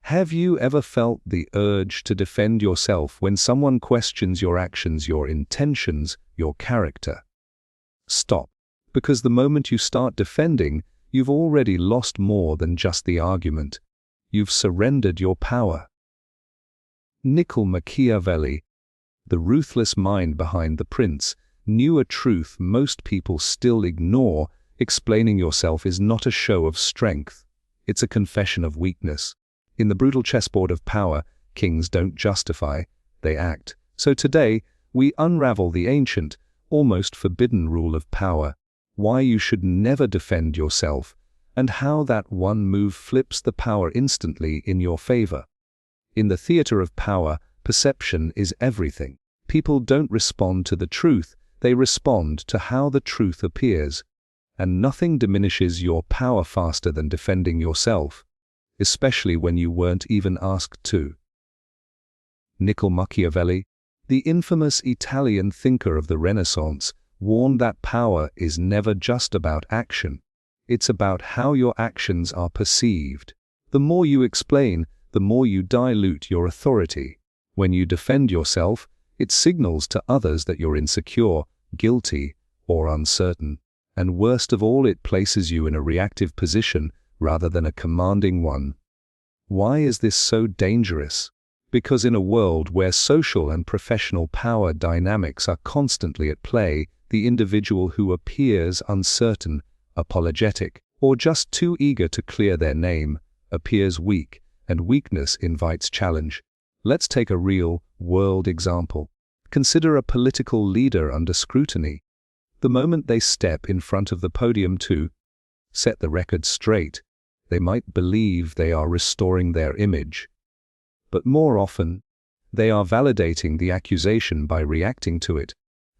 Have you ever felt the urge to defend yourself when someone questions your actions, your intentions, your character? Stop, because the moment you start defending, you've already lost more than just the argument. You've surrendered your power. Niccolò Machiavelli, the ruthless mind behind The Prince, knew a truth most people still ignore. Explaining yourself is not a show of strength. It's a confession of weakness. In the brutal chessboard of power, kings don't justify, they act. So today, we unravel the ancient, almost forbidden rule of power, why you should never defend yourself, and how that one move flips the power instantly in your favor. In the theater of power, perception is everything. People don't respond to the truth, they respond to how the truth appears. And nothing diminishes your power faster than defending yourself, especially when you weren't even asked to. Niccolò Machiavelli, the infamous Italian thinker of the Renaissance, warned that power is never just about action. It's about how your actions are perceived. The more you explain, the more you dilute your authority. When you defend yourself, it signals to others that you're insecure, guilty, or uncertain. And worst of all, it places you in a reactive position rather than a commanding one. Why is this so dangerous? Because in a world where social and professional power dynamics are constantly at play, the individual who appears uncertain, apologetic, or just too eager to clear their name appears weak, and weakness invites challenge. Let's take a real-world example. Consider a political leader under scrutiny. The moment they step in front of the podium to set the record straight, they might believe they are restoring their image. But more often, they are validating the accusation by reacting to it.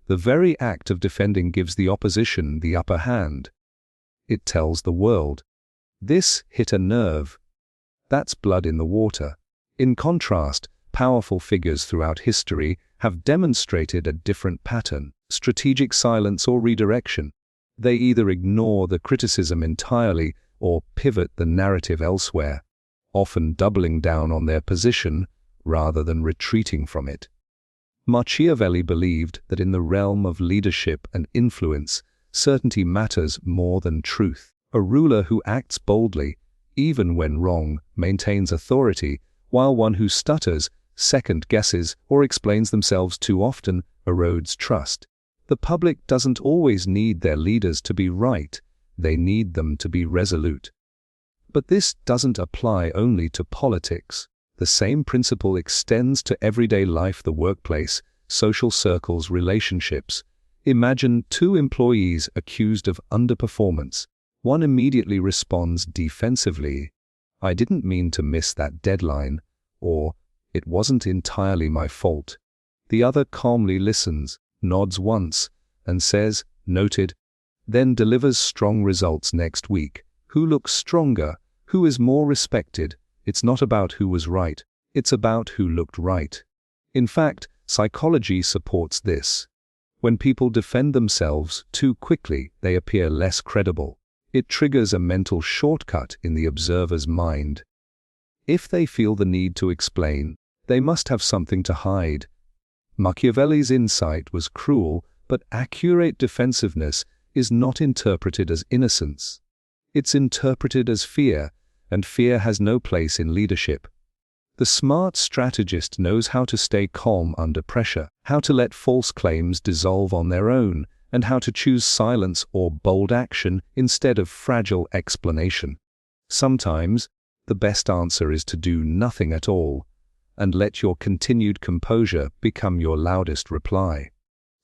The very act of defending gives the opposition the upper hand. It tells the world, this hit a nerve. That's blood in the water. In contrast, powerful figures throughout history have demonstrated a different pattern: strategic silence or redirection. They either ignore the criticism entirely or pivot the narrative elsewhere, often doubling down on their position rather than retreating from it. Machiavelli believed that in the realm of leadership and influence, certainty matters more than truth. A ruler who acts boldly, even when wrong, maintains authority, while one who stutters, second guesses, or explains themselves too often erodes trust. The public doesn't always need their leaders to be right, they need them to be resolute. But this doesn't apply only to politics. The same principle extends to everyday life, the workplace, social circles, relationships. Imagine two employees accused of underperformance. One immediately responds defensively, "I didn't mean to miss that deadline," or "It wasn't entirely my fault." The other calmly listens, nods once, and says, "Noted," then delivers strong results next week. Who looks stronger? Who is more respected? It's not about who was right, it's about who looked right. In fact, psychology supports this. When people defend themselves too quickly, they appear less credible. It triggers a mental shortcut in the observer's mind. If they feel the need to explain, they must have something to hide. Machiavelli's insight was cruel, but accurate defensiveness is not interpreted as innocence. It's interpreted as fear, and fear has no place in leadership. The smart strategist knows how to stay calm under pressure, how to let false claims dissolve on their own, and how to choose silence or bold action instead of fragile explanation. Sometimes, the best answer is to do nothing at all, and let your continued composure become your loudest reply.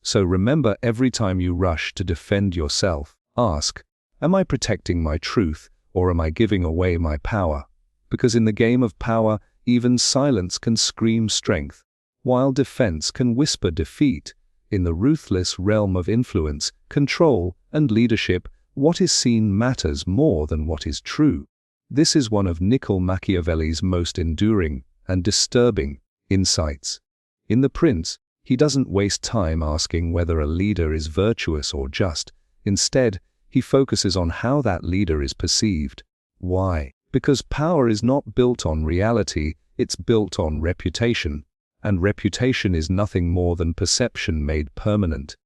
So remember, every time you rush to defend yourself, ask, am I protecting my truth, or am I giving away my power? Because in the game of power, even silence can scream strength, while defense can whisper defeat. In the ruthless realm of influence, control, and leadership, what is seen matters more than what is true. This is one of Niccolò Machiavelli's most enduring and disturbing insights. In The Prince, he doesn't waste time asking whether a leader is virtuous or just. Instead, he focuses on how that leader is perceived. Why? Because power is not built on reality, it's built on reputation. And reputation is nothing more than perception made permanent.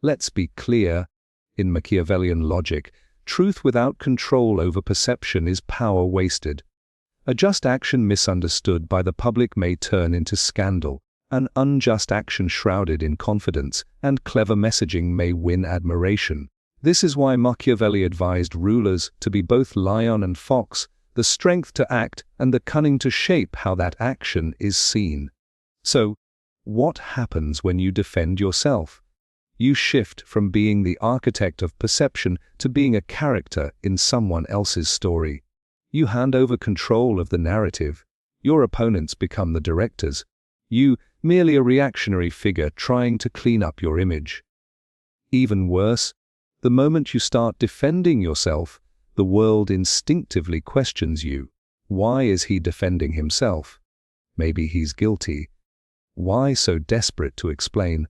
Let's be clear. In Machiavellian logic, truth without control over perception is power wasted. A just action misunderstood by the public may turn into scandal. An unjust action shrouded in confidence and clever messaging may win admiration. This is why Machiavelli advised rulers to be both lion and fox, the strength to act and the cunning to shape how that action is seen. So, what happens when you defend yourself? You shift from being the architect of perception to being a character in someone else's story. You hand over control of the narrative. Your opponents become the directors. You, merely a reactionary figure trying to clean up your image. Even worse, the moment you start defending yourself, the world instinctively questions you. Why is he defending himself? Maybe he's guilty. Why so desperate to explain?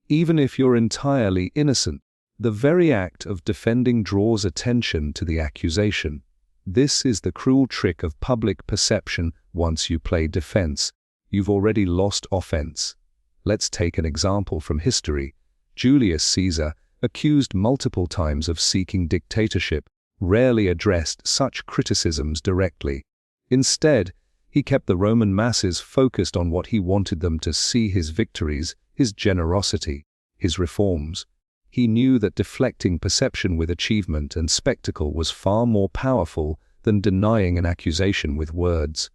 Even if you're entirely innocent, the very act of defending draws attention to the accusation. This is the cruel trick of public perception. Once you play defense, you've already lost offense. Let's take an example from history. Julius Caesar, accused multiple times of seeking dictatorship, rarely addressed such criticisms directly. Instead, he kept the Roman masses focused on what he wanted them to see: his victories, his generosity, his reforms. He knew that deflecting perception with achievement and spectacle was far more powerful than denying an accusation with words.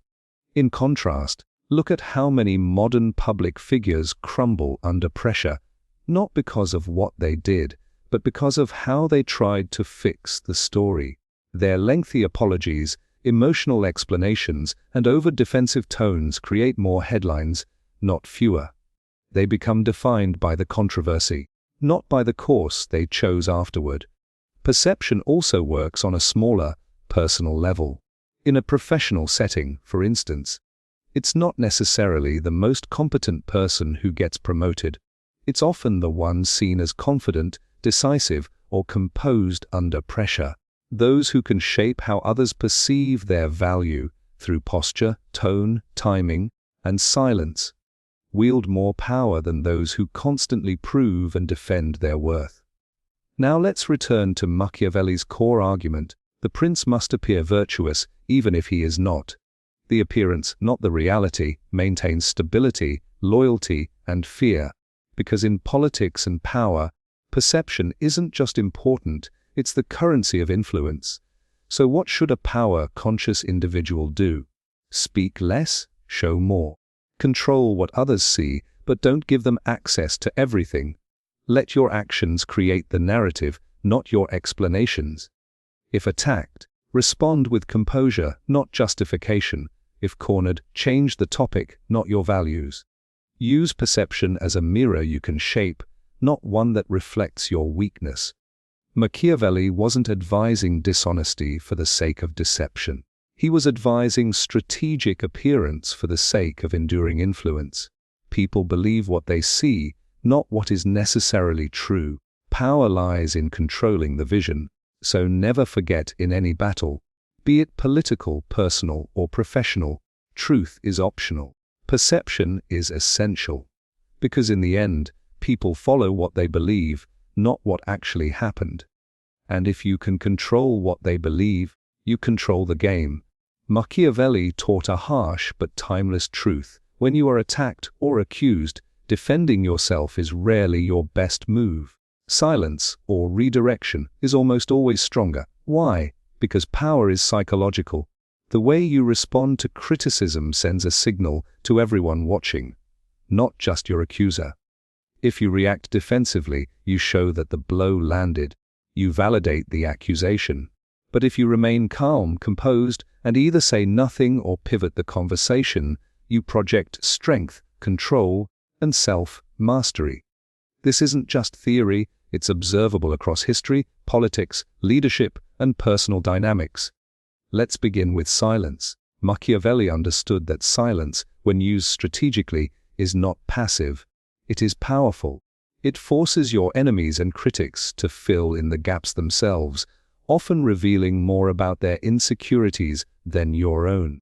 In contrast, look at how many modern public figures crumble under pressure, not because of what they did, but because of how they tried to fix the story. Their lengthy apologies, emotional explanations, and over-defensive tones create more headlines, not fewer. They become defined by the controversy, not by the course they chose afterward. Perception also works on a smaller, personal level. In a professional setting, for instance, it's not necessarily the most competent person who gets promoted. It's often the one seen as confident, decisive, or composed under pressure. Those who can shape how others perceive their value through posture, tone, timing, and silence wield more power than those who constantly prove and defend their worth. Now let's return to Machiavelli's core argument. The prince must appear virtuous, even if he is not. The appearance, not the reality, maintains stability, loyalty, and fear. Because in politics and power, perception isn't just important, it's the currency of influence. So what should a power-conscious individual do? Speak less, show more. Control what others see, but don't give them access to everything. Let your actions create the narrative, not your explanations. If attacked, respond with composure, not justification. If cornered, change the topic, not your values. Use perception as a mirror you can shape, not one that reflects your weakness. Machiavelli wasn't advising dishonesty for the sake of deception. He was advising strategic appearance for the sake of enduring influence. People believe what they see, not what is necessarily true. Power lies in controlling the vision, so never forget, in any battle, be it political, personal, or professional, truth is optional. Perception is essential. Because in the end, people follow what they believe, not what actually happened. And if you can control what they believe, you control the game. Machiavelli taught a harsh but timeless truth. When you are attacked or accused, defending yourself is rarely your best move. Silence or redirection is almost always stronger. Why? Because power is psychological. The way you respond to criticism sends a signal to everyone watching, not just your accuser. If you react defensively, you show that the blow landed. You validate the accusation. But if you remain calm, composed, and either say nothing or pivot the conversation, you project strength, control, and self-mastery. This isn't just theory, it's observable across history, politics, leadership, and personal dynamics. Let's begin with silence. Machiavelli understood that silence, when used strategically, is not passive. It is powerful. It forces your enemies and critics to fill in the gaps themselves, often revealing more about their insecurities than your own.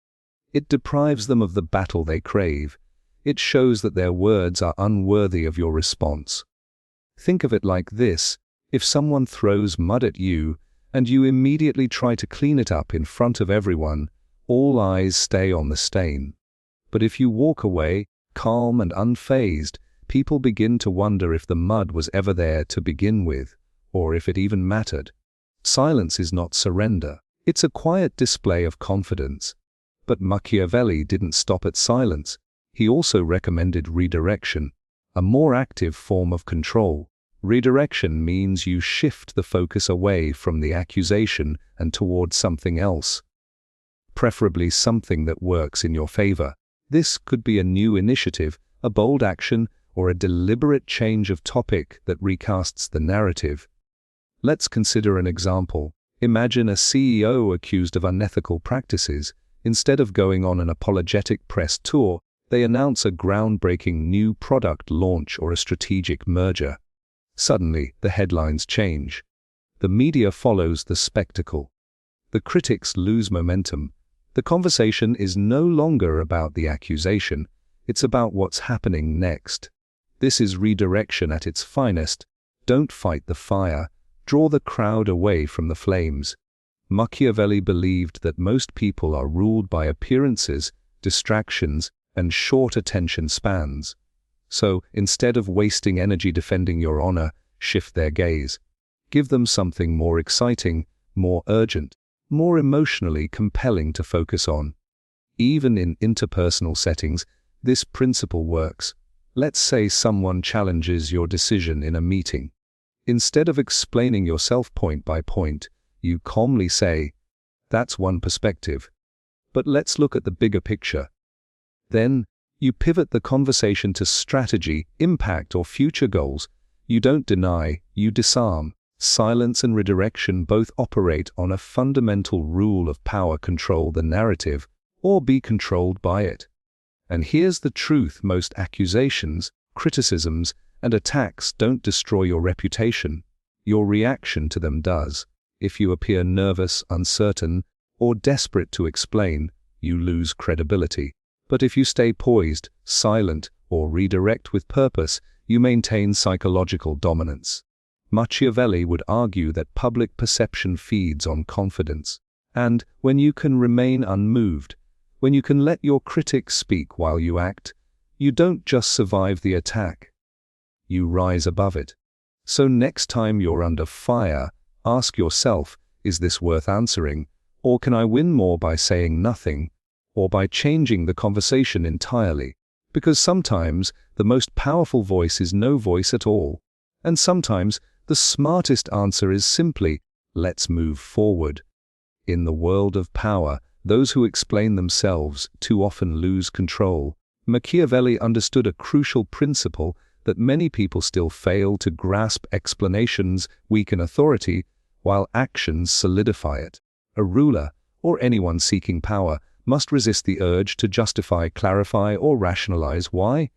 It deprives them of the battle they crave. It shows that their words are unworthy of your response. Think of it like this: if someone throws mud at you, and you immediately try to clean it up in front of everyone, all eyes stay on the stain. But if you walk away, calm and unfazed, people begin to wonder if the mud was ever there to begin with, or if it even mattered. Silence is not surrender. It's a quiet display of confidence. But Machiavelli didn't stop at silence. He also recommended redirection, a more active form of control. Redirection means you shift the focus away from the accusation and toward something else, preferably something that works in your favor. This could be a new initiative, a bold action, or a deliberate change of topic that recasts the narrative. Let's consider an example. Imagine a CEO accused of unethical practices. Instead of going on an apologetic press tour, they announce a groundbreaking new product launch or a strategic merger. Suddenly, the headlines change. The media follows the spectacle. The critics lose momentum. The conversation is no longer about the accusation, it's about what's happening next. This is redirection at its finest. Don't fight the fire, draw the crowd away from the flames. Machiavelli believed that most people are ruled by appearances, distractions, and short attention spans. So, instead of wasting energy defending your honor, shift their gaze. Give them something more exciting, more urgent, more emotionally compelling to focus on. Even in interpersonal settings, this principle works. Let's say someone challenges your decision in a meeting. Instead of explaining yourself point by point, you calmly say, "That's one perspective. But let's look at the bigger picture." Then, you pivot the conversation to strategy, impact, or future goals. You don't deny, you disarm. Silence and redirection both operate on a fundamental rule of power: control the narrative, or be controlled by it. And here's the truth: most accusations, criticisms, and attacks don't destroy your reputation. Your reaction to them does. If you appear nervous, uncertain, or desperate to explain, you lose credibility. But if you stay poised, silent, or redirect with purpose, you maintain psychological dominance. Machiavelli would argue that public perception feeds on confidence. And when you can remain unmoved, when you can let your critics speak while you act, you don't just survive the attack, you rise above it. So next time you're under fire, ask yourself, is this worth answering? Or can I win more by saying nothing? Or by changing the conversation entirely? Because sometimes the most powerful voice is no voice at all. And sometimes the smartest answer is simply, let's move forward. In the world of power, those who explain themselves too often lose control. Machiavelli understood a crucial principle that many people still fail to grasp: explanations weaken authority, while actions solidify it. A ruler, or anyone seeking power, must resist the urge to justify, clarify, or rationalize. Why?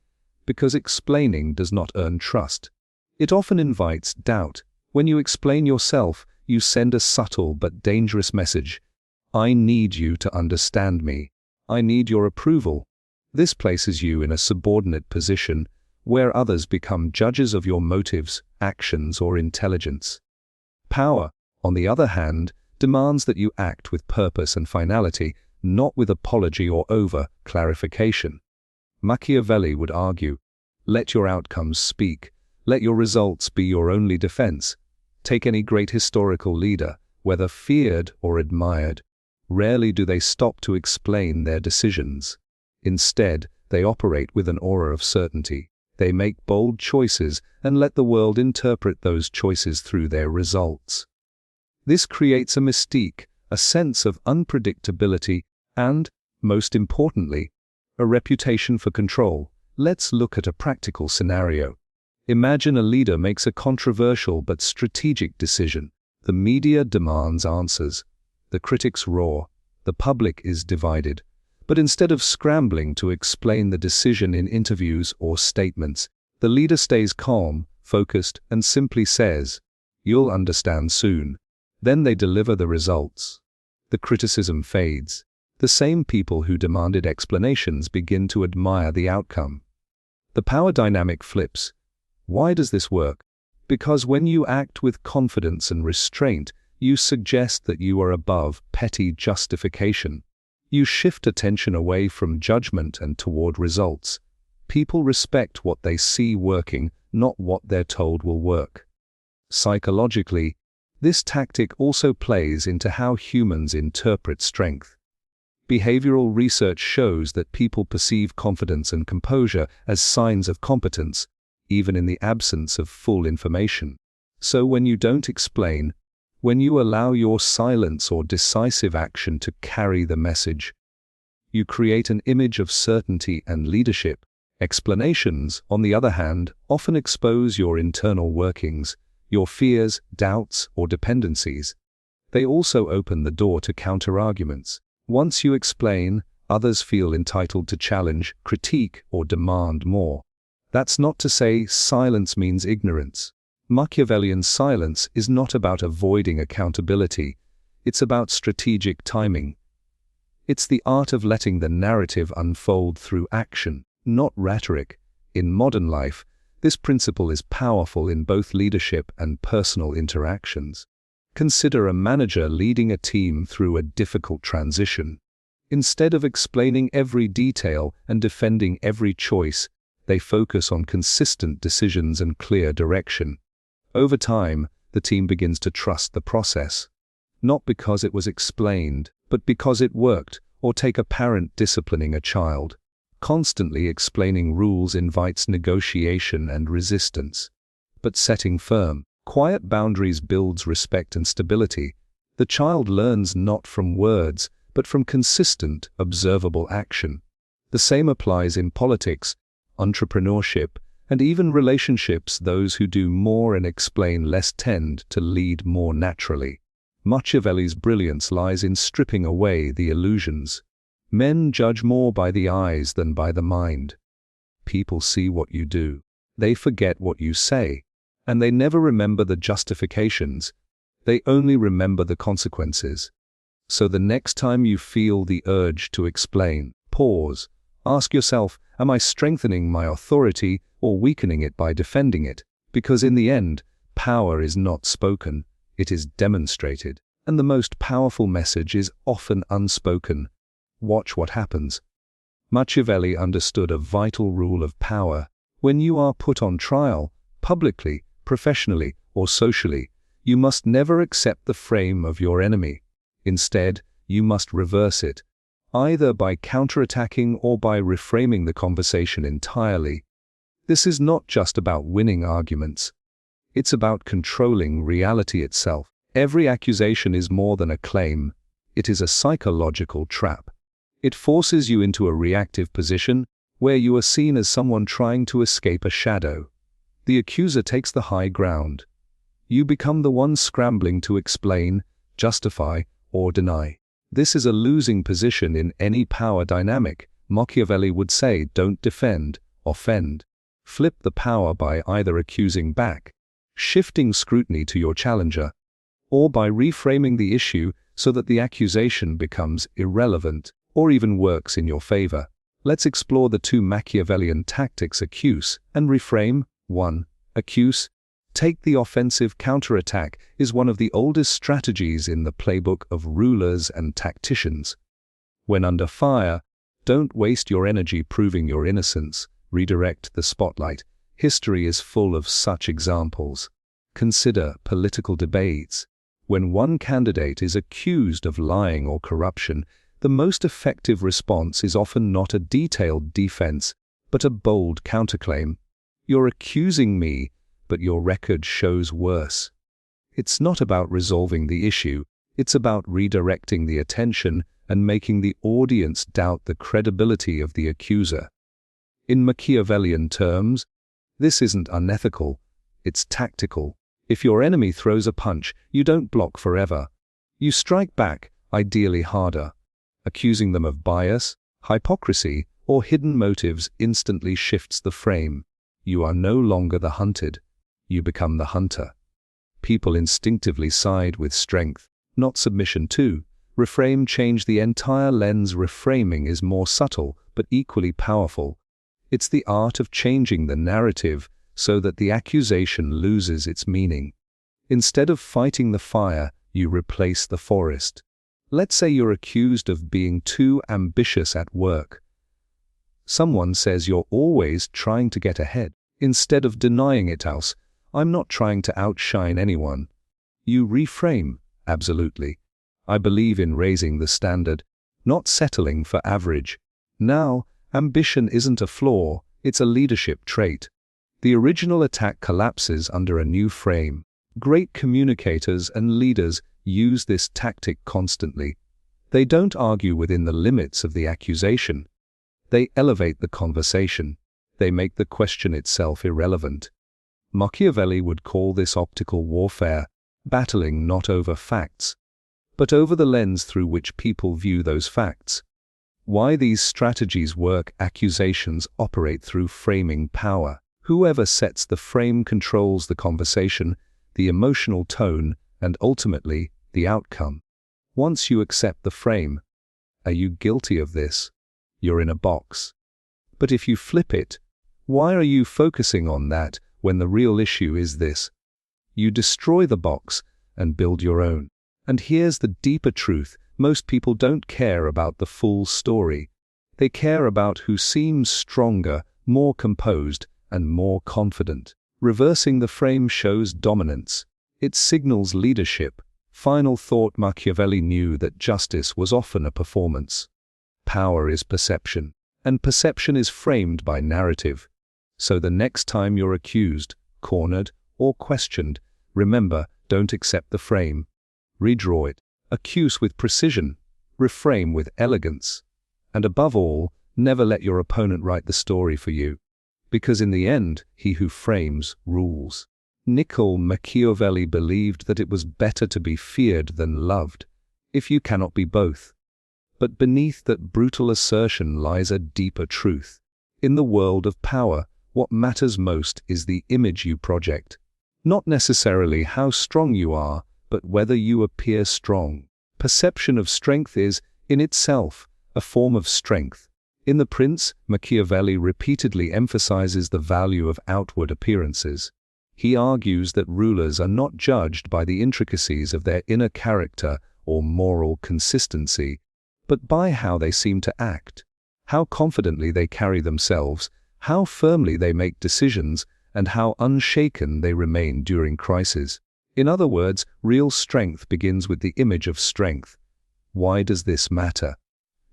Because explaining does not earn trust. It often invites doubt. When you explain yourself, you send a subtle but dangerous message. I need you to understand me. I need your approval. This places you in a subordinate position, where others become judges of your motives, actions, or intelligence. Power, on the other hand, demands that you act with purpose and finality, not with apology or over-clarification. Machiavelli would argue, let your outcomes speak. Let your results be your only defense. Take any great historical leader, whether feared or admired. Rarely do they stop to explain their decisions. Instead, they operate with an aura of certainty. They make bold choices and let the world interpret those choices through their results. This creates a mystique, a sense of unpredictability, and, most importantly, a reputation for control. Let's look at a practical scenario. Imagine a leader makes a controversial but strategic decision. The media demands answers. The critics roar. The public is divided. But instead of scrambling to explain the decision in interviews or statements, the leader stays calm, focused, and simply says, "You'll understand soon." Then they deliver the results. The criticism fades. The same people who demanded explanations begin to admire the outcome. The power dynamic flips. Why does this work? Because when you act with confidence and restraint, you suggest that you are above petty justification. You shift attention away from judgment and toward results. People respect what they see working, not what they're told will work. Psychologically, this tactic also plays into how humans interpret strength. Behavioral research shows that people perceive confidence and composure as signs of competence, even in the absence of full information. So when you don't explain, when you allow your silence or decisive action to carry the message, you create an image of certainty and leadership. Explanations, on the other hand, often expose your internal workings, your fears, doubts, or dependencies. They also open the door to counterarguments. Once you explain, others feel entitled to challenge, critique, or demand more. That's not to say silence means ignorance. Machiavellian silence is not about avoiding accountability. It's about strategic timing. It's the art of letting the narrative unfold through action, not rhetoric. In modern life, this principle is powerful in both leadership and personal interactions. Consider a manager leading a team through a difficult transition. Instead of explaining every detail and defending every choice, they focus on consistent decisions and clear direction. Over time, the team begins to trust the process, not because it was explained, but because it worked. Or take a parent disciplining a child. Constantly explaining rules invites negotiation and resistance. But setting firm, quiet boundaries builds respect and stability. The child learns not from words, but from consistent, observable action. The same applies in politics, entrepreneurship, and even relationships. Those who do more and explain less tend to lead more naturally. Machiavelli's brilliance lies in stripping away the illusions. Men judge more by the eyes than by the mind. People see what you do. They forget what you say. And they never remember the justifications. They only remember the consequences. So the next time you feel the urge to explain, pause. Ask yourself, am I strengthening my authority or weakening it by defending it? Because in the end, power is not spoken. It is demonstrated, and the most powerful message is often unspoken. Watch what happens. Machiavelli understood a vital rule of power. When you are put on trial, publicly, professionally, or socially, you must never accept the frame of your enemy. Instead, you must reverse it, either by counterattacking or by reframing the conversation entirely. This is not just about winning arguments. It's about controlling reality itself. Every accusation is more than a claim. It is a psychological trap. It forces you into a reactive position where you are seen as someone trying to escape a shadow. The accuser takes the high ground. You become the one scrambling to explain, justify, or deny. This is a losing position in any power dynamic. Machiavelli would say, don't defend, offend. Flip the power by either accusing back, shifting scrutiny to your challenger, or by reframing the issue so that the accusation becomes irrelevant or even works in your favor. Let's explore the two Machiavellian tactics: accuse and reframe. 1. Accuse. Take the offensive. Counterattack is one of the oldest strategies in the playbook of rulers and tacticians. When under fire, don't waste your energy proving your innocence. Redirect the spotlight. History is full of such examples. Consider political debates. When one candidate is accused of lying or corruption, the most effective response is often not a detailed defense, but a bold counterclaim. You're accusing me, but your record shows worse. It's not about resolving the issue, it's about redirecting the attention and making the audience doubt the credibility of the accuser. In Machiavellian terms, this isn't unethical, it's tactical. If your enemy throws a punch, you don't block forever. You strike back, ideally harder. Accusing them of bias, hypocrisy, or hidden motives instantly shifts the frame. You are no longer the hunted. You become the hunter. People instinctively side with strength, not submission too. Reframe change the entire lens. Reframing is more subtle, but equally powerful. It's the art of changing the narrative so that the accusation loses its meaning. Instead of fighting the fire, you replace the forest. Let's say you're accused of being too ambitious at work. Someone says you're always trying to get ahead. Instead of denying it, I'm not trying to outshine anyone. You reframe, absolutely. I believe in raising the standard, not settling for average. Now, ambition isn't a flaw, it's a leadership trait. The original attack collapses under a new frame. Great communicators and leaders use this tactic constantly. They don't argue within the limits of the accusation. They elevate the conversation. They make the question itself irrelevant. Machiavelli would call this optical warfare, battling not over facts, but over the lens through which people view those facts. Why these strategies work: accusations operate through framing power. Whoever sets the frame controls the conversation, the emotional tone, and ultimately, the outcome. Once you accept the frame, are you guilty of this? You're in a box. But if you flip it, why are you focusing on that when the real issue is this? You destroy the box and build your own. And here's the deeper truth: most people don't care about the full story. They care about who seems stronger, more composed, and more confident. Reversing the frame shows dominance. It signals leadership. Final thought: Machiavelli knew that justice was often a performance. Power is perception, and perception is framed by narrative. So the next time you're accused, cornered, or questioned, remember, don't accept the frame. Redraw it. Accuse with precision. Reframe with elegance. And above all, never let your opponent write the story for you. Because in the end, he who frames rules. Niccolò Machiavelli believed that it was better to be feared than loved, if you cannot be both. But beneath that brutal assertion lies a deeper truth. In the world of power, what matters most is the image you project. Not necessarily how strong you are, but whether you appear strong. Perception of strength is, in itself, a form of strength. In The Prince, Machiavelli repeatedly emphasizes the value of outward appearances. He argues that rulers are not judged by the intricacies of their inner character or moral consistency, but by how they seem to act, how confidently they carry themselves, how firmly they make decisions, and how unshaken they remain during crises. In other words, real strength begins with the image of strength. Why does this matter?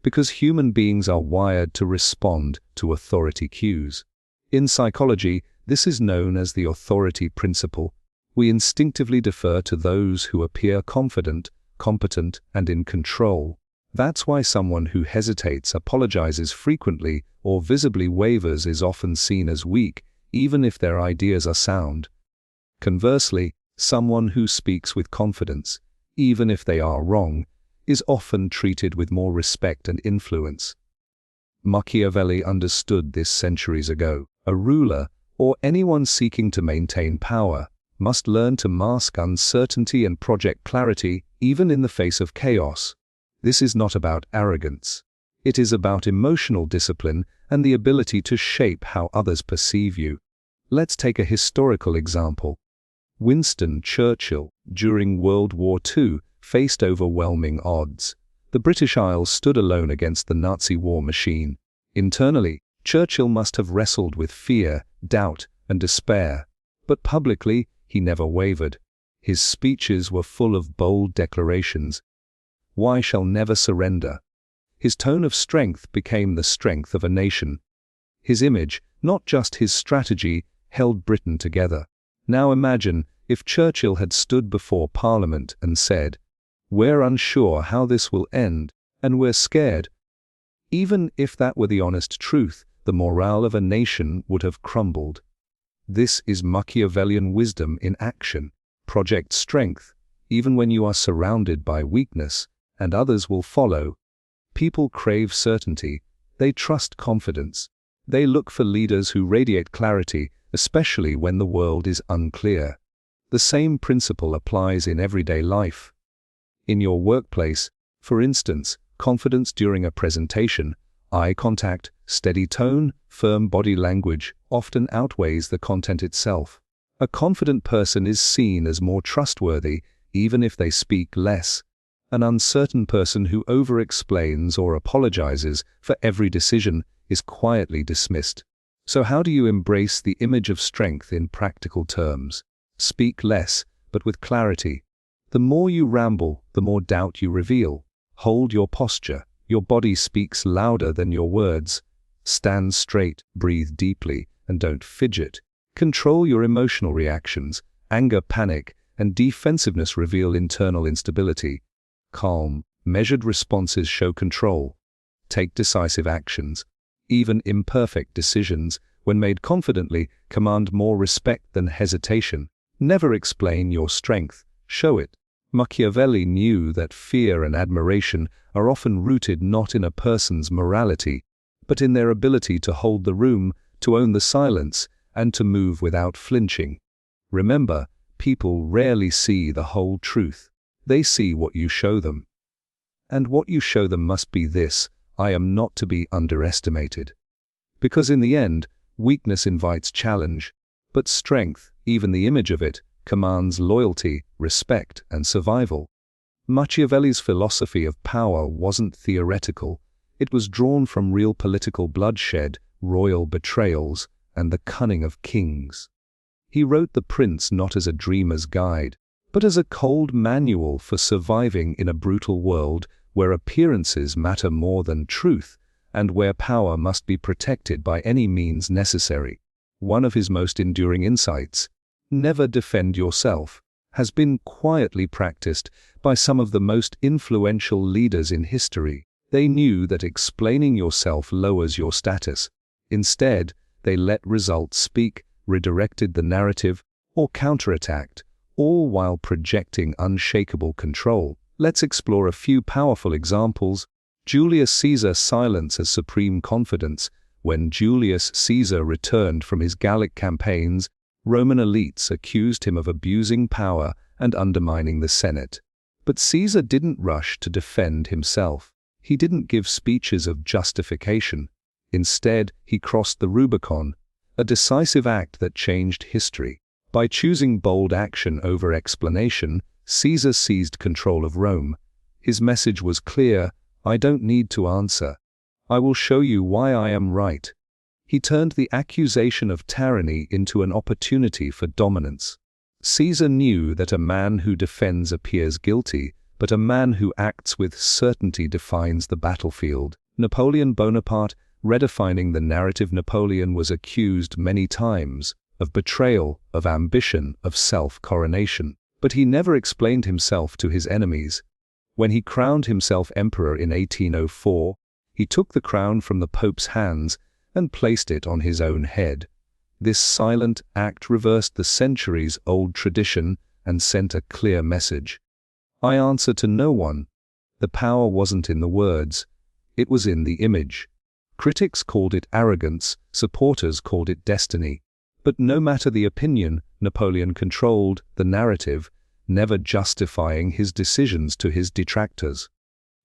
Because human beings are wired to respond to authority cues. In psychology, this is known as the authority principle. We instinctively defer to those who appear confident, competent, and in control. That's why someone who hesitates, apologizes frequently, or visibly wavers is often seen as weak, even if their ideas are sound. Conversely, someone who speaks with confidence, even if they are wrong, is often treated with more respect and influence. Machiavelli understood this centuries ago. A ruler, or anyone seeking to maintain power, must learn to mask uncertainty and project clarity, even in the face of chaos. This is not about arrogance. It is about emotional discipline and the ability to shape how others perceive you. Let's take a historical example. Winston Churchill, during World War II, faced overwhelming odds. The British Isles stood alone against the Nazi war machine. Internally, Churchill must have wrestled with fear, doubt, and despair. But publicly, he never wavered. His speeches were full of bold declarations. "I shall never surrender." His tone of strength became the strength of a nation. His image, not just his strategy, held Britain together. Now imagine if Churchill had stood before Parliament and said, "We're unsure how this will end, and we're scared." Even if that were the honest truth, the morale of a nation would have crumbled. This is Machiavellian wisdom in action. Project strength, even when you are surrounded by weakness, and others will follow. People crave certainty. They trust confidence. They look for leaders who radiate clarity, especially when the world is unclear. The same principle applies in everyday life. In your workplace, for instance, confidence during a presentation, eye contact, steady tone, firm body language often outweighs the content itself. A confident person is seen as more trustworthy even if they speak less. An uncertain person who over-explains or apologizes for every decision is quietly dismissed. So how do you embrace the image of strength in practical terms? Speak less, but with clarity. The more you ramble, the more doubt you reveal. Hold your posture. Your body speaks louder than your words. Stand straight, breathe deeply, and don't fidget. Control your emotional reactions. Anger, panic, and defensiveness reveal internal instability. Calm, measured responses show control. Take decisive actions. Even imperfect decisions, when made confidently, command more respect than hesitation. Never explain your strength, show it. Machiavelli knew that fear and admiration are often rooted not in a person's morality, but in their ability to hold the room, to own the silence, and to move without flinching. Remember, people rarely see the whole truth. They see what you show them. And what you show them must be this: I am not to be underestimated. Because in the end, weakness invites challenge, but strength, even the image of it, commands loyalty, respect, and survival. Machiavelli's philosophy of power wasn't theoretical. It was drawn from real political bloodshed, royal betrayals, and the cunning of kings. He wrote The Prince not as a dreamer's guide, but as a cold manual for surviving in a brutal world where appearances matter more than truth, and where power must be protected by any means necessary. One of his most enduring insights, never defend yourself, has been quietly practiced by some of the most influential leaders in history. They knew that explaining yourself lowers your status. Instead, they let results speak, redirected the narrative, or counterattacked, all while projecting unshakable control. Let's explore a few powerful examples. Julius Caesar's silence as supreme confidence. When Julius Caesar returned from his Gallic campaigns, Roman elites accused him of abusing power and undermining the Senate. But Caesar didn't rush to defend himself. He didn't give speeches of justification. Instead, he crossed the Rubicon, a decisive act that changed history. By choosing bold action over explanation, Caesar seized control of Rome. His message was clear: I don't need to answer. I will show you why I am right. He turned the accusation of tyranny into an opportunity for dominance. Caesar knew that a man who defends appears guilty, but a man who acts with certainty defines the battlefield. Napoleon Bonaparte, redefining the narrative. Napoleon was accused many times of betrayal, of ambition, of self-coronation. But he never explained himself to his enemies. When he crowned himself emperor in 1804, he took the crown from the Pope's hands and placed it on his own head. This silent act reversed the centuries-old tradition and sent a clear message. I answer to no one. The power wasn't in the words, it was in the image. Critics called it arrogance, supporters called it destiny. But no matter the opinion, Napoleon controlled the narrative, never justifying his decisions to his detractors.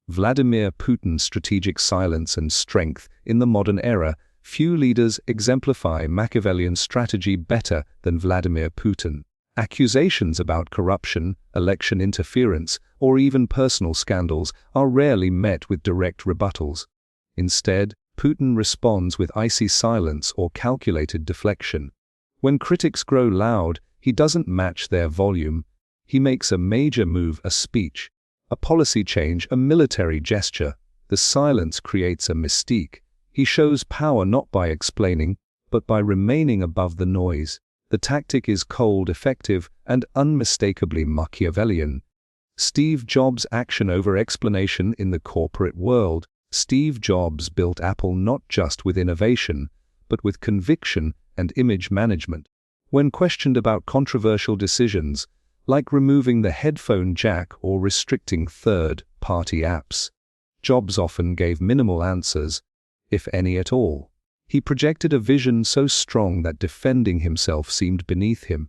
Vladimir Putin's strategic silence and strength. In the modern era, few leaders exemplify Machiavellian strategy better than Vladimir Putin. Accusations about corruption, election interference, or even personal scandals are rarely met with direct rebuttals. Instead, Putin responds with icy silence or calculated deflection. When critics grow loud, he doesn't match their volume. He makes a major move, a speech, a policy change, a military gesture. The silence creates a mystique. He shows power not by explaining, but by remaining above the noise. The tactic is cold, effective, and unmistakably Machiavellian. Steve Jobs' action over explanation in the corporate world. Steve Jobs built Apple not just with innovation, but with conviction and image management. When questioned about controversial decisions, like removing the headphone jack or restricting third-party apps, Jobs often gave minimal answers, if any at all. He projected a vision so strong that defending himself seemed beneath him.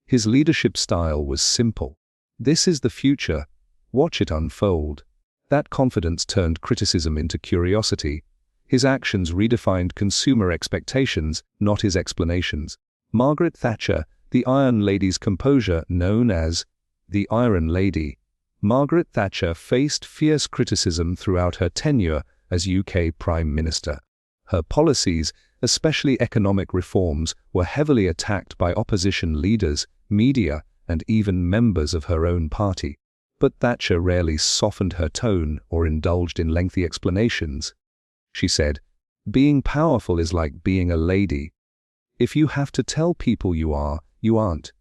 His leadership style was simple. This is the future. Watch it unfold. That confidence turned criticism into curiosity. His actions redefined consumer expectations, not his explanations. Margaret Thatcher, the Iron Lady's composure, known as the Iron Lady. Margaret Thatcher faced fierce criticism throughout her tenure as UK Prime Minister. Her policies, especially economic reforms, were heavily attacked by opposition leaders, media, and even members of her own party. But Thatcher rarely softened her tone or indulged in lengthy explanations. She said, "Being powerful is like being a lady. If you have to tell people you are, you aren't."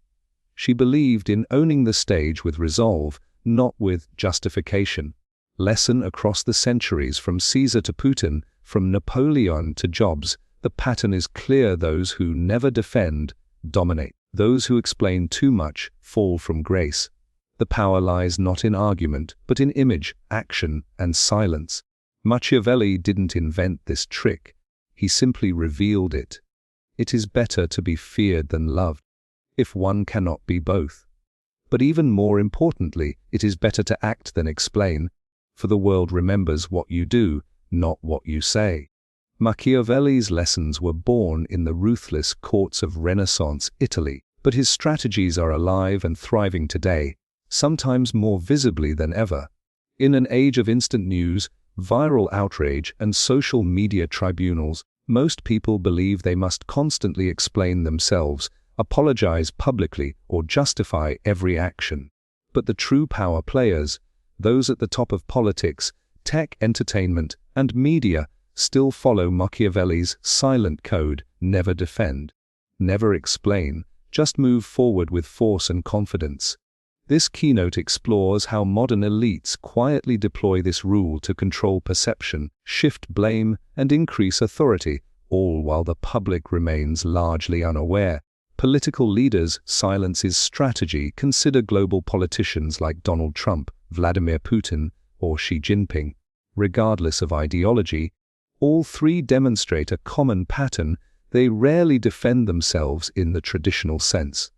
She believed in owning the stage with resolve, not with justification. Lesson across the centuries, from Caesar to Putin, from Napoleon to Jobs, the pattern is clear: those who never defend, dominate. Those who explain too much, fall from grace. The power lies not in argument, but in image, action, and silence. Machiavelli didn't invent this trick. He simply revealed it. It is better to be feared than loved, if one cannot be both. But even more importantly, it is better to act than explain, for the world remembers what you do, not what you say. Machiavelli's lessons were born in the ruthless courts of Renaissance Italy, but his strategies are alive and thriving today, sometimes more visibly than ever. In an age of instant news, viral outrage, and social media tribunals, most people believe they must constantly explain themselves, apologize publicly, or justify every action. But the true power players, those at the top of politics, tech, entertainment, and media, still follow Machiavelli's silent code: never defend, never explain, just move forward with force and confidence. This keynote explores how modern elites quietly deploy this rule to control perception, shift blame, and increase authority, all while the public remains largely unaware. Political leaders silence his strategy. Consider global politicians like Donald Trump, Vladimir Putin, or Xi Jinping. Regardless of ideology, all three demonstrate a common pattern: they rarely defend themselves in the traditional sense.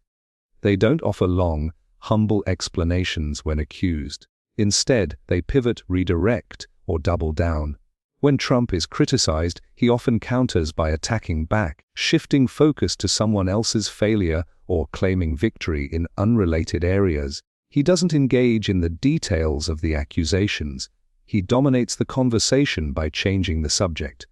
They don't offer long, humble explanations when accused. Instead, they pivot, redirect, or double down. When Trump is criticized, he often counters by attacking back, shifting focus to someone else's failure or claiming victory in unrelated areas. He doesn't engage in the details of the accusations. He dominates the conversation by changing the subject.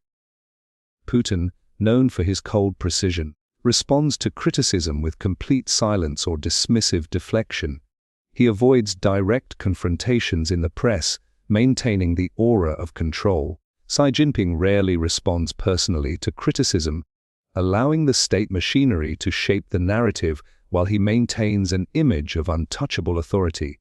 Putin, known for his cold precision, responds to criticism with complete silence or dismissive deflection. He avoids direct confrontations in the press, maintaining the aura of control. Xi Jinping rarely responds personally to criticism, allowing the state machinery to shape the narrative while he maintains an image of untouchable authority.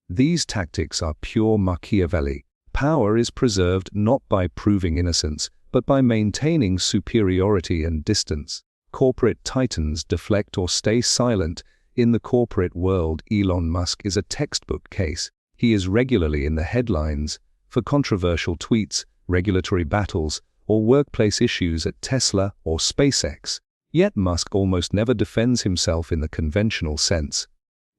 These tactics are pure Machiavelli. Power is preserved not by proving innocence, but by maintaining superiority and distance. Corporate titans deflect or stay silent. In the corporate world, Elon Musk is a textbook case. He is regularly in the headlines for controversial tweets, regulatory battles, or workplace issues at Tesla or SpaceX. Yet Musk almost never defends himself in the conventional sense.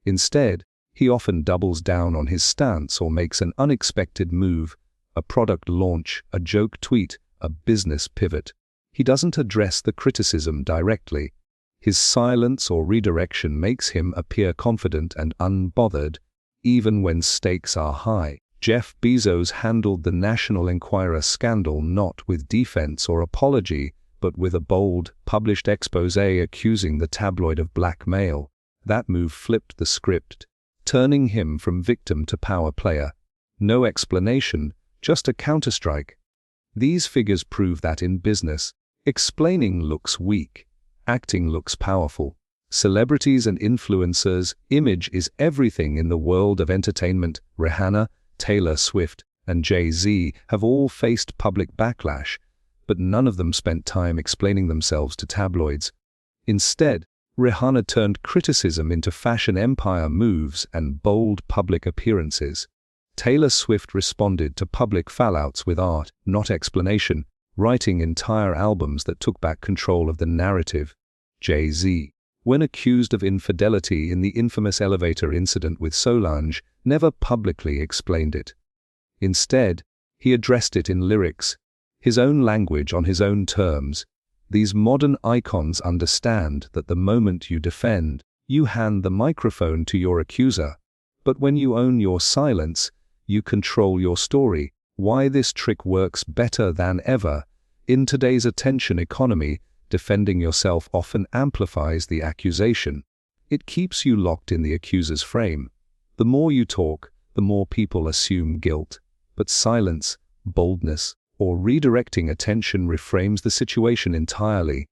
Instead, he often doubles down on his stance or makes an unexpected move: a product launch, a joke tweet, a business pivot. He doesn't address the criticism directly. His silence or redirection makes him appear confident and unbothered, even when stakes are high. Jeff Bezos handled the National Enquirer scandal not with defense or apology, but with a bold, published exposé accusing the tabloid of blackmail. That move flipped the script, turning him from victim to power player. No explanation, just a counterstrike. These figures prove that in business, explaining looks weak, acting looks powerful. Celebrities and influencers' image is everything in the world of entertainment. Rihanna, Taylor Swift, and Jay-Z have all faced public backlash, but none of them spent time explaining themselves to tabloids. Instead, Rihanna turned criticism into fashion empire moves and bold public appearances. Taylor Swift responded to public fallouts with art, not explanation, writing entire albums that took back control of the narrative. Jay-Z, when accused of infidelity in the infamous elevator incident with Solange, never publicly explained it. Instead, he addressed it in lyrics, his own language on his own terms. These modern icons understand that the moment you defend, you hand the microphone to your accuser. But when you own your silence, you control your story. Why this trick works better than ever. In today's attention economy, defending yourself often amplifies the accusation. It keeps you locked in the accuser's frame. The more you talk, the more people assume guilt. But silence, boldness, or redirecting attention reframes the situation entirely.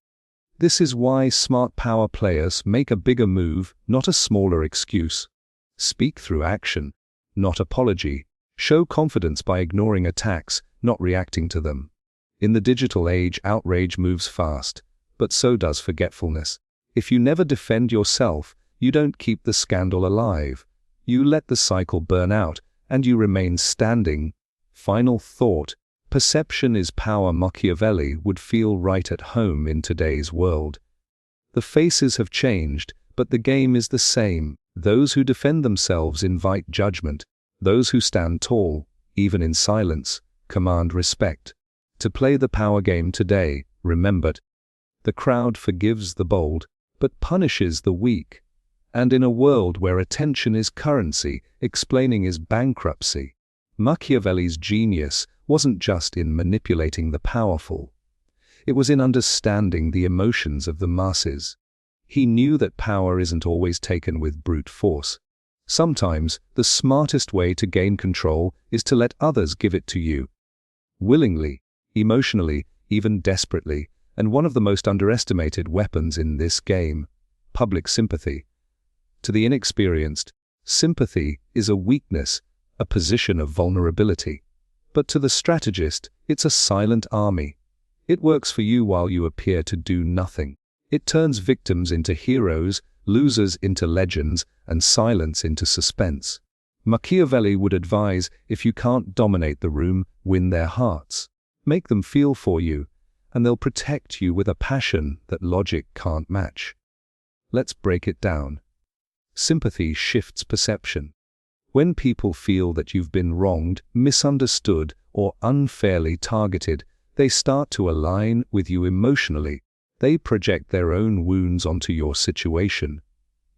This is why smart power players make a bigger move, not a smaller excuse. Speak through action, not apology. Show confidence by ignoring attacks, not reacting to them. In the digital age, outrage moves fast, but so does forgetfulness. If you never defend yourself, you don't keep the scandal alive. You let the cycle burn out, and you remain standing. Final thought. Perception is power. Machiavelli would feel right at home in today's world. The faces have changed, but the game is the same. Those who defend themselves invite judgment. Those who stand tall, even in silence, command respect. To play the power game today, remember, the crowd forgives the bold, but punishes the weak. And in a world where attention is currency, explaining is bankruptcy. Machiavelli's genius wasn't just in manipulating the powerful. It was in understanding the emotions of the masses. He knew that power isn't always taken with brute force. Sometimes, the smartest way to gain control is to let others give it to you. Willingly, emotionally, even desperately, and one of the most underestimated weapons in this game, public sympathy. To the inexperienced, sympathy is a weakness, a position of vulnerability. But to the strategist, it's a silent army. It works for you while you appear to do nothing. It turns victims into heroes, losers into legends, and silence into suspense. Machiavelli would advise, if you can't dominate the room, win their hearts. Make them feel for you, and they'll protect you with a passion that logic can't match. Let's break it down. Sympathy shifts perception. When people feel that you've been wronged, misunderstood, or unfairly targeted, they start to align with you emotionally. They project their own wounds onto your situation.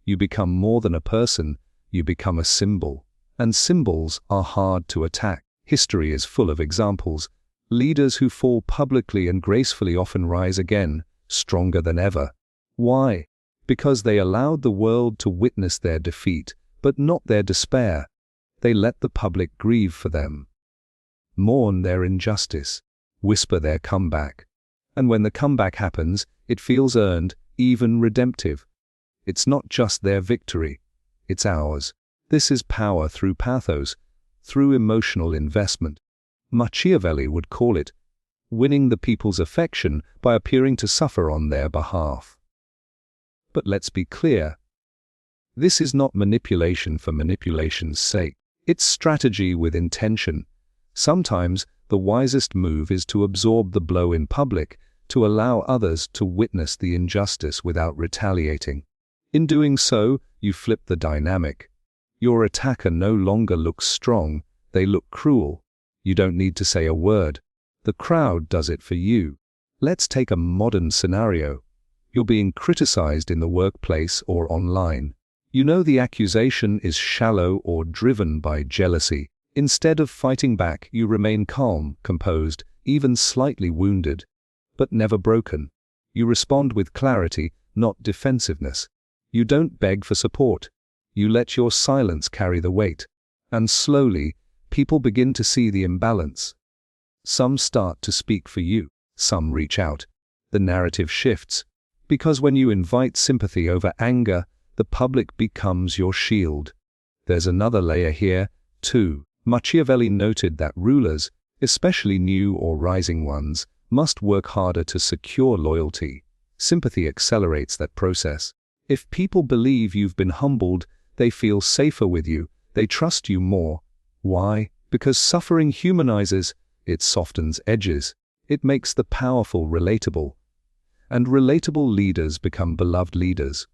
You become more than a person, you become a symbol. And symbols are hard to attack. History is full of examples. Leaders who fall publicly and gracefully often rise again, stronger than ever. Why? Because they allowed the world to witness their defeat, but not their despair. They let the public grieve for them, mourn their injustice, whisper their comeback. And when the comeback happens, it feels earned, even redemptive. It's not just their victory, it's ours. This is power through pathos, through emotional investment. Machiavelli would call it winning the people's affection by appearing to suffer on their behalf. But let's be clear. This is not manipulation for manipulation's sake. It's strategy with intention. Sometimes, the wisest move is to absorb the blow in public, to allow others to witness the injustice without retaliating. In doing so, you flip the dynamic. Your attacker no longer looks strong, they look cruel. You don't need to say a word. The crowd does it for you. Let's take a modern scenario. You're being criticized in the workplace or online. You know the accusation is shallow or driven by jealousy. Instead of fighting back, you remain calm, composed, even slightly wounded, but never broken. You respond with clarity, not defensiveness. You don't beg for support. You let your silence carry the weight. And slowly, people begin to see the imbalance. Some start to speak for you. Some reach out. The narrative shifts. Because when you invite sympathy over anger, the public becomes your shield. There's another layer here, too. Machiavelli noted that rulers, especially new or rising ones, must work harder to secure loyalty. Sympathy accelerates that process. If people believe you've been humbled, they feel safer with you, they trust you more. Why? Because suffering humanizes, it softens edges, it makes the powerful relatable. And relatable leaders become beloved leaders.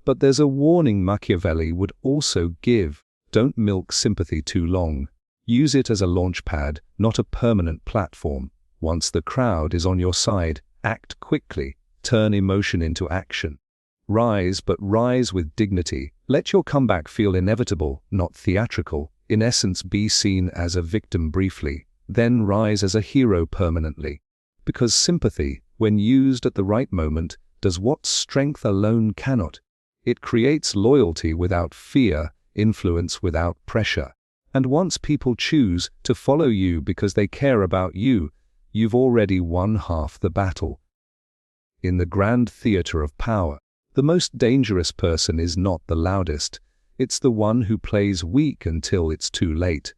But there's a warning Machiavelli would also give. Don't milk sympathy too long. Use it as a launchpad, not a permanent platform. Once the crowd is on your side, act quickly. Turn emotion into action. Rise, but rise with dignity. Let your comeback feel inevitable, not theatrical. In essence, be seen as a victim briefly, then rise as a hero permanently. Because sympathy, when used at the right moment, does what strength alone cannot. It creates loyalty without fear, influence without pressure. And once people choose to follow you because they care about you, you've already won half the battle. In the grand theater of power, the most dangerous person is not the loudest, it's the one who plays weak until it's too late.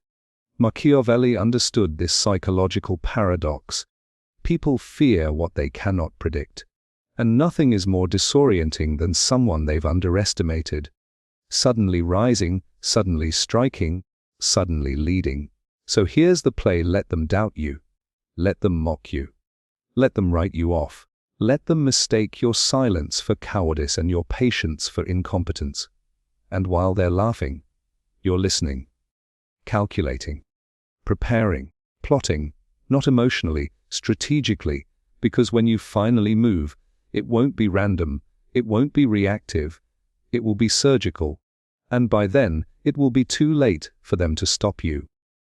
Machiavelli understood this psychological paradox. People fear what they cannot predict. And nothing is more disorienting than someone they've underestimated. Suddenly rising, suddenly striking, suddenly leading. So here's the play: let them doubt you. Let them mock you. Let them write you off. Let them mistake your silence for cowardice and your patience for incompetence. And while they're laughing, you're listening, calculating, preparing, plotting, not emotionally, strategically, because when you finally move, it won't be random, it won't be reactive, it will be surgical, and by then, it will be too late for them to stop you.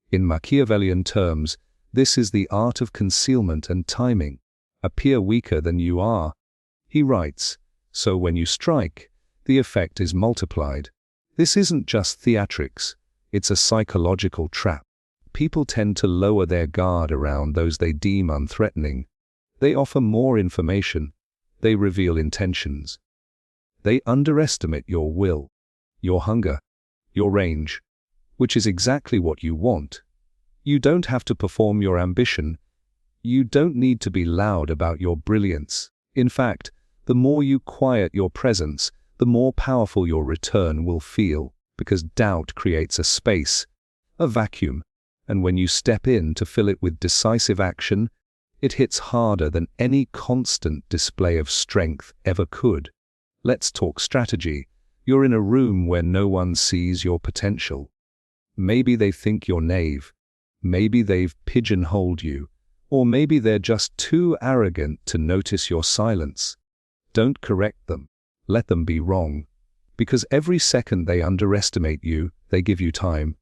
In Machiavellian terms, this is the art of concealment and timing. Appear weaker than you are. He writes, so when you strike, the effect is multiplied. This isn't just theatrics, it's a psychological trap. People tend to lower their guard around those they deem unthreatening. They offer more information. They reveal intentions. They underestimate your will, your hunger, your range, which is exactly what you want. You don't have to perform your ambition. You don't need to be loud about your brilliance. In fact, the more you quiet your presence, the more powerful your return will feel, because doubt creates a space, a vacuum, and when you step in to fill it with decisive action, it hits harder than any constant display of strength ever could. Let's talk strategy. You're in a room where no one sees your potential. Maybe they think you're naive. Maybe they've pigeonholed you. Or maybe they're just too arrogant to notice your silence. Don't correct them. Let them be wrong. Because every second they underestimate you, they give you time.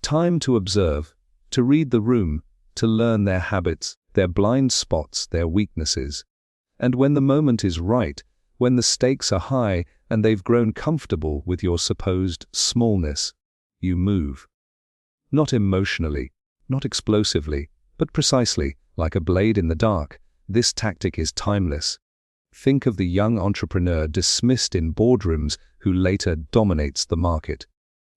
Time to observe, to read the room, to learn their habits, their blind spots, their weaknesses. And when the moment is right, when the stakes are high and they've grown comfortable with your supposed smallness, you move. Not emotionally, not explosively, but precisely, like a blade in the dark. This tactic is timeless. Think of the young entrepreneur dismissed in boardrooms who later dominates the market.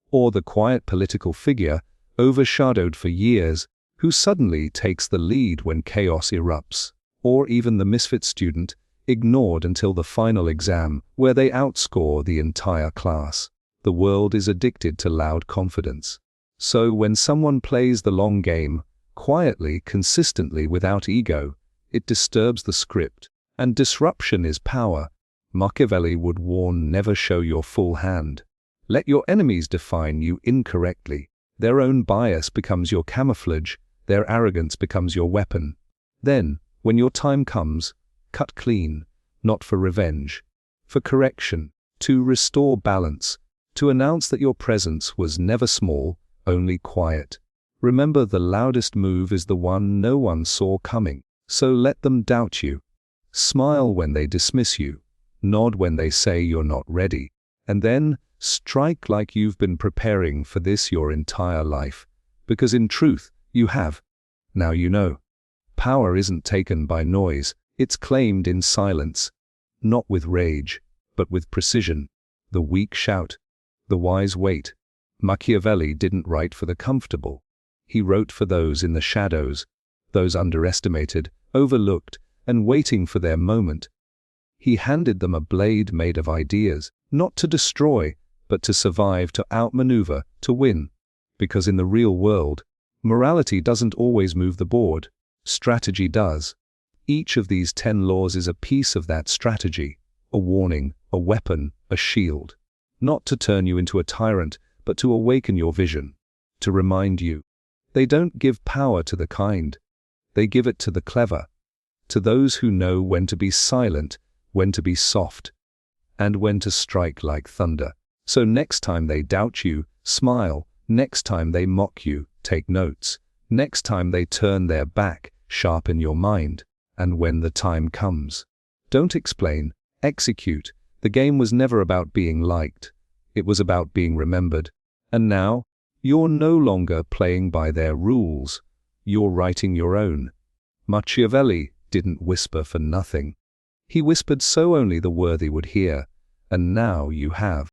Or the quiet political figure, overshadowed for years, who suddenly takes the lead when chaos erupts. Or even the misfit student, ignored until the final exam, where they outscore the entire class. The world is addicted to loud confidence. So when someone plays the long game, quietly, consistently, without ego, it disturbs the script. And disruption is power. Machiavelli would warn, never show your full hand. Let your enemies define you incorrectly. Their own bias becomes your camouflage, their arrogance becomes your weapon. Then, when your time comes, cut clean, not for revenge, for correction, to restore balance, to announce that your presence was never small, only quiet. Remember, the loudest move is the one no one saw coming. So let them doubt you. Smile when they dismiss you. Nod when they say you're not ready. And then, strike like you've been preparing for this your entire life. Because in truth, you have. Now you know. Power isn't taken by noise, it's claimed in silence. Not with rage, but with precision. The weak shout. The wise wait. Machiavelli didn't write for the comfortable. He wrote for those in the shadows, those underestimated, overlooked, and waiting for their moment. He handed them a blade made of ideas, not to destroy, but to survive, to outmaneuver, to win. Because in the real world, morality doesn't always move the board. Strategy does. Each of these 10 laws is a piece of that strategy, a warning, a weapon, a shield. Not to turn you into a tyrant, but to awaken your vision. To remind you. They don't give power to the kind. They give it to the clever. To those who know when to be silent, when to be soft, and when to strike like thunder. So next time they doubt you, smile. Next time they mock you, take notes. Next time they turn their back, sharpen your mind. And when the time comes, don't explain, execute. The game was never about being liked. It was about being remembered. And now, you're no longer playing by their rules. You're writing your own. Machiavelli didn't whisper for nothing. He whispered so only the worthy would hear. And now you have.